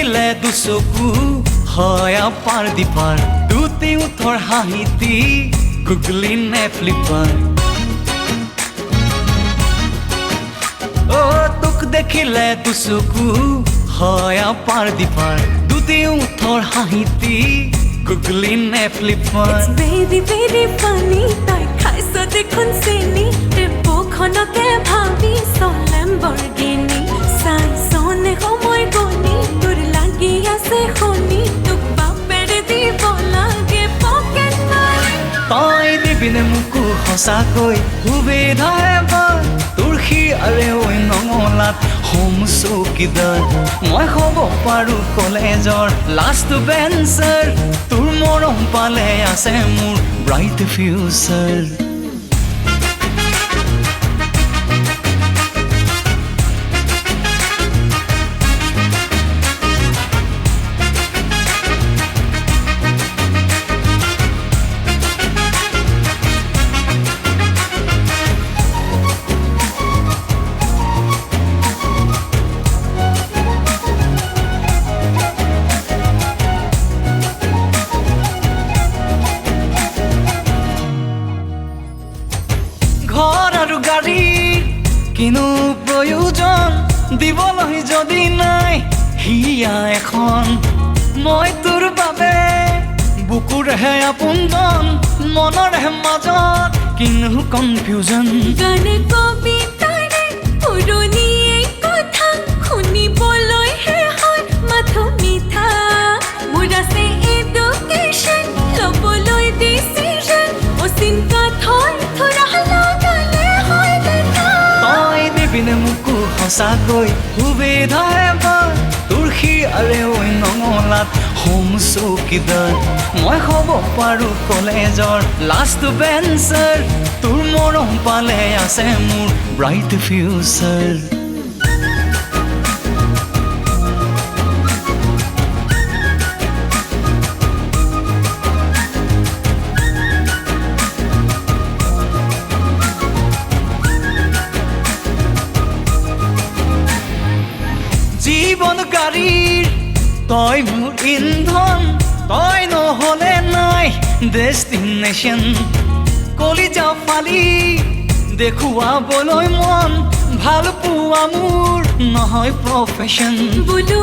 দেখিলে দুচকু হয় আপাৰ দিপাৰ দুটি উঠৰ হাঁহিতি গুগলি নে ফ্লিপাৰ তোক দেখিলে দুচকু হয় আপাৰ দিপাৰ দুটি উঠৰ হাঁহিতি গুগলি নে ফ্লিপাৰ It's very very funny তাই খাইছ দেখোন চেনি টেম্পোখনকে ভাবি Lamborghini চাই চনে সময় গনি তোৰ লাগি আছে শনি তোক বাপেৰে দিব লাগে পকেট মাৰি তই দিবিনে মোকো সঁচাকৈ সুবিধা এবাৰ তোৰ শিয়াৰে ঐ নঙলাত হোম চকীদাৰ মই হ'ব পাৰোঁ কলেজৰ লাষ্ট বেঞ্চাৰ তোৰ মৰম পালে আছে মোৰ ব্ৰাইট ফিউচাৰ ঘৰ আৰু গাড়ীৰ কিনো প্ৰয়োজন দিবলৈ যদি নাই হিয়া এখন মই তোৰ বাবে বুকুৰেহে আপোনজন মনৰহে মাজত কিনো কনফিউজন গানে কবিতাৰে পুৰণি এই কথা শুনিবলৈহে হয় মাথো মিঠা মোৰ আছে এডুকেশ্যন ল'বলৈ ডিচিশ্যন অচিন্তা থৈ থোৰা লগালে হয় দেখা তই দিবিনে মোকো সঁচাকৈ সুবিধা এবাৰ তোৰ শিয়াৰে ঐ নঙলাত হোম চকীদাৰ মই হ'ব পাৰোঁ কলেজৰ লাষ্ট বেঞ্চাৰ তোৰ মৰম পালে আছে মোৰ ব্ৰাইট ফিউচাৰ জীৱন গাড়ীৰ তই মোৰ ইন্ধন তই নহ'লে নাই ডেষ্টিনেশ্যন কলিজা ফালি দেখুৱাবলৈ মন ভাল পোৱা মোৰ নহয় প্ৰফেশ্যন বোলো